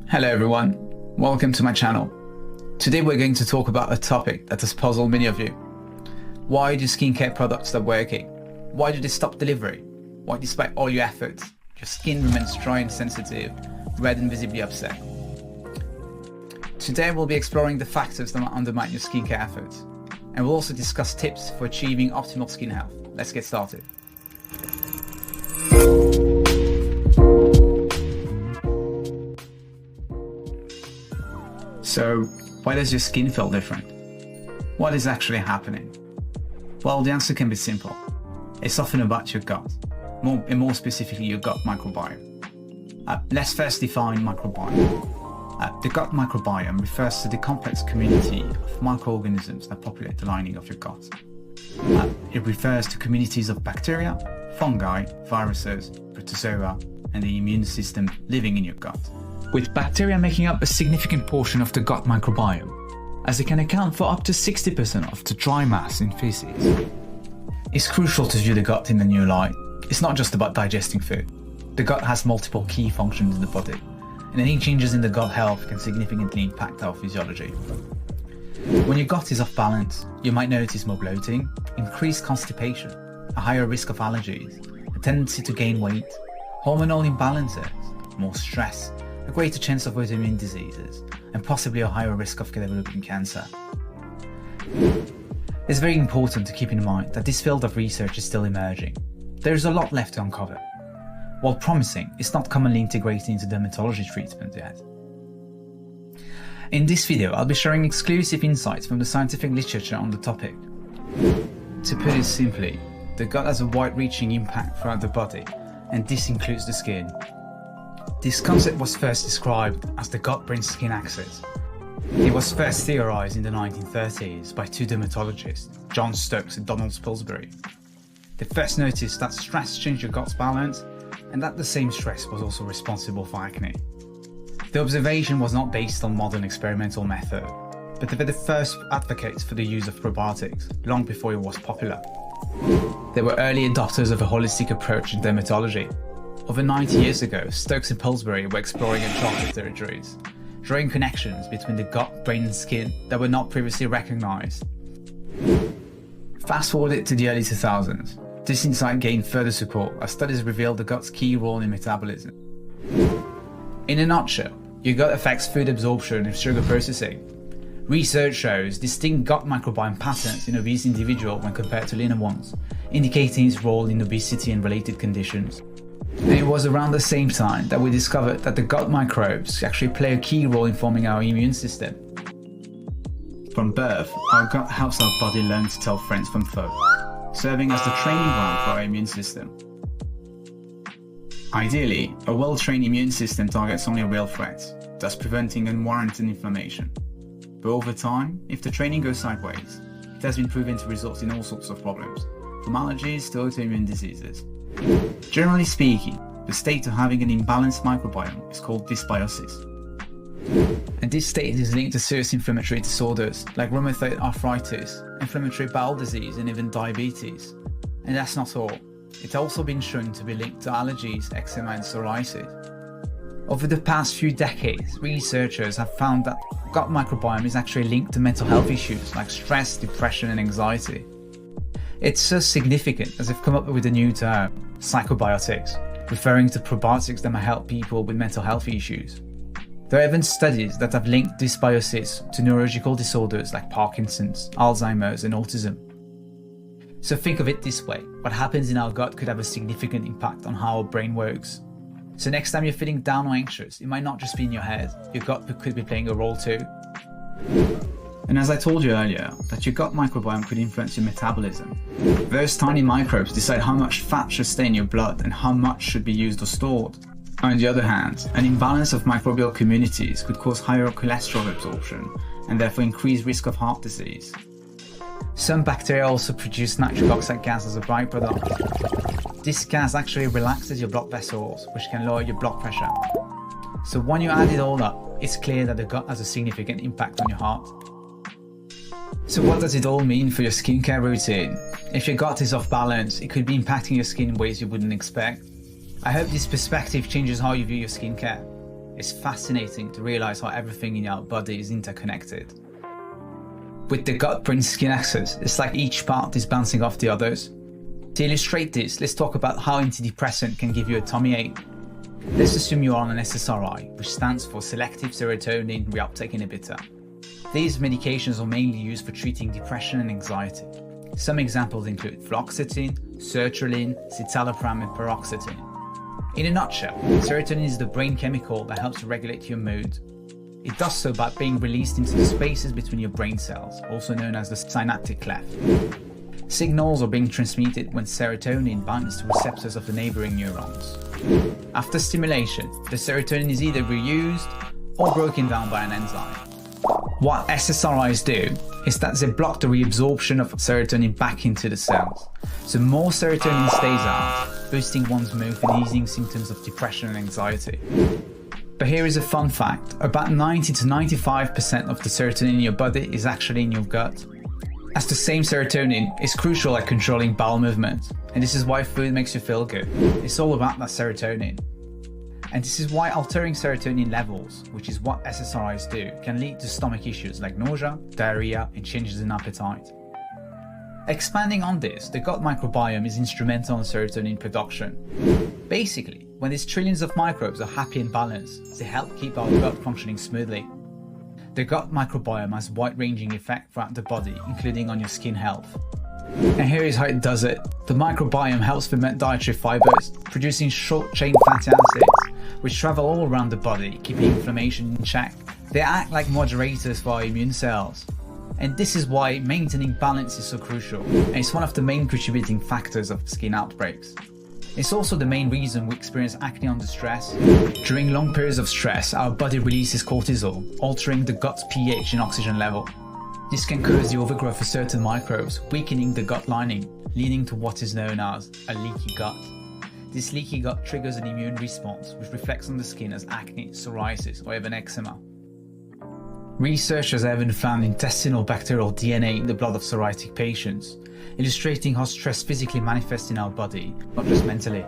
Hello everyone, welcome to my channel. Today we're going to talk about a topic that has puzzled many of you. Why do skincare products stop working? Why do they stop delivering? Why, despite all your efforts, your skin remains dry and sensitive, red and visibly upset? Today we'll be exploring the factors that undermine your skincare efforts, and we'll also discuss tips for achieving optimal skin health. Let's get started. So, why does your skin feel different? What is actually happening? Well, the answer can be simple. It's often about your gut, more specifically your gut microbiome. Let's first define microbiome. The gut microbiome refers to the complex community of microorganisms that populate the lining of your gut. It refers to communities of bacteria, fungi, viruses, protozoa, and the immune system living in your gut, with bacteria making up a significant portion of the gut microbiome, as they can account for up to 60% of the dry mass in feces. It's crucial to view the gut in a new light. It's not just about digesting food. The gut has multiple key functions in the body, and any changes in the gut health can significantly impact our physiology. When your gut is off balance, you might notice more bloating, increased constipation, a higher risk of allergies, a tendency to gain weight, hormonal imbalances, more stress, a greater chance of autoimmune diseases, and possibly a higher risk of developing cancer. It's very important to keep in mind that this field of research is still emerging. There is a lot left to uncover. While promising, it's not commonly integrated into dermatology treatment yet. In this video, I'll be sharing exclusive insights from the scientific literature on the topic. To put it simply, the gut has a wide-reaching impact throughout the body, and this includes the skin. This concept was first described as the gut-brain-skin axis. It was first theorized in the 1930s by two dermatologists, John Stokes and Donald Pillsbury. They first noticed that stress changed your gut's balance, and that the same stress was also responsible for acne. The observation was not based on modern experimental method, but they were the first advocates for the use of probiotics, long before it was popular. They were early adopters of a holistic approach in dermatology. Over 90 years ago, Stokes and Pillsbury were exploring uncharted territories, drawing connections between the gut, brain and skin that were not previously recognized. Fast forward it to the early 2000s. This insight gained further support as studies revealed the gut's key role in metabolism. In a nutshell, your gut affects food absorption and sugar processing. Research shows distinct gut microbiome patterns in obese individuals when compared to leaner ones, indicating its role in obesity and related conditions. And it was around the same time that we discovered that the gut microbes actually play a key role in forming our immune system. From birth, our gut helps our body learn to tell friends from foe, serving as the training ground for our immune system. Ideally, a well-trained immune system targets only real threats, thus preventing unwarranted inflammation. But over time, if the training goes sideways, it has been proven to result in all sorts of problems, from allergies to autoimmune diseases. Generally speaking, the state of having an imbalanced microbiome is called dysbiosis. And this state is linked to serious inflammatory disorders like rheumatoid arthritis, inflammatory bowel disease, and even diabetes. And that's not all. It's also been shown to be linked to allergies, eczema, and psoriasis. Over the past few decades, researchers have found that gut microbiome is actually linked to mental health issues like stress, depression, and anxiety. It's so significant as they've come up with a new term, psychobiotics, referring to probiotics that might help people with mental health issues. There are even studies that have linked dysbiosis to neurological disorders like Parkinson's, Alzheimer's, and autism. So think of it this way, what happens in our gut could have a significant impact on how our brain works. So next time you're feeling down or anxious, it might not just be in your head, your gut could be playing a role too. And as I told you earlier, that your gut microbiome could influence your metabolism. Those tiny microbes decide how much fat should stay in your blood and how much should be used or stored. On the other hand, an imbalance of microbial communities could cause higher cholesterol absorption and therefore increased risk of heart disease. Some bacteria also produce nitric oxide gas as a byproduct. This gas actually relaxes your blood vessels, which can lower your blood pressure. So when you add it all up, it's clear that the gut has a significant impact on your heart. So what does it all mean for your skincare routine? If your gut is off balance, it could be impacting your skin in ways you wouldn't expect. I hope this perspective changes how you view your skincare. It's fascinating to realize how everything in our body is interconnected. With the gut-brain skin axis, it's like each part is bouncing off the others. To illustrate this, let's talk about how antidepressant can give you a tummy ache. Let's assume you're on an SSRI, which stands for selective serotonin reuptake inhibitor. These medications are mainly used for treating depression and anxiety. Some examples include fluoxetine, sertraline, citalopram, and paroxetine. In a nutshell, serotonin is the brain chemical that helps regulate your mood. It does so by being released into the spaces between your brain cells, also known as the synaptic cleft. Signals are being transmitted when serotonin binds to receptors of the neighboring neurons. After stimulation, the serotonin is either reused or broken down by an enzyme. What SSRIs do is that they block the reabsorption of serotonin back into the cells, so more serotonin stays out, boosting one's mood and easing symptoms of depression and anxiety. But here is a fun fact: about 90 to 95% of the serotonin in your body is actually in your gut. As the same serotonin is crucial at controlling bowel movement, and this is why food makes you feel good. It's all about that serotonin. And this is why altering serotonin levels, which is what SSRIs do, can lead to stomach issues like nausea, diarrhea, and changes in appetite. Expanding on this, the gut microbiome is instrumental in serotonin production. Basically, when these trillions of microbes are happy and balanced, they help keep our gut functioning smoothly. The gut microbiome has a wide-ranging effect throughout the body, including on your skin health. And here is how it does it. The microbiome helps ferment dietary fibers, producing short-chain fatty acids, which travel all around the body, keeping inflammation in check. They act like moderators for our immune cells. And this is why maintaining balance is so crucial, and it's one of the main contributing factors of skin outbreaks. It's also the main reason we experience acne under stress. During long periods of stress, our body releases cortisol, altering the gut's pH and oxygen level. This can cause the overgrowth of certain microbes, weakening the gut lining, leading to what is known as a leaky gut. This leaky gut triggers an immune response, which reflects on the skin as acne, psoriasis, or even eczema. Researchers have even found intestinal bacterial DNA in the blood of psoriatic patients, illustrating how stress physically manifests in our body, not just mentally.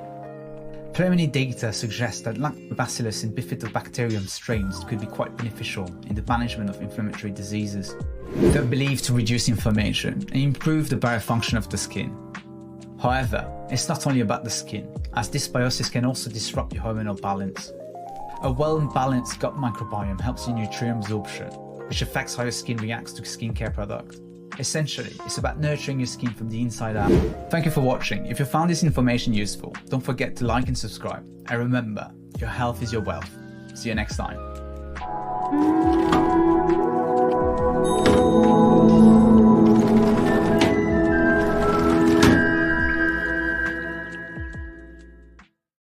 Preliminary data suggests that Lactobacillus and Bifidobacterium strains could be quite beneficial in the management of inflammatory diseases. They're believed to reduce inflammation and improve the barrier function of the skin. However, it's not only about the skin, as dysbiosis can also disrupt your hormonal balance. A well-balanced gut microbiome helps in nutrient absorption, which affects how your skin reacts to skincare products. Essentially, it's about nurturing your skin from the inside out. Thank you for watching. If you found this information useful, don't forget to like and subscribe. And remember, your health is your wealth. See you next time.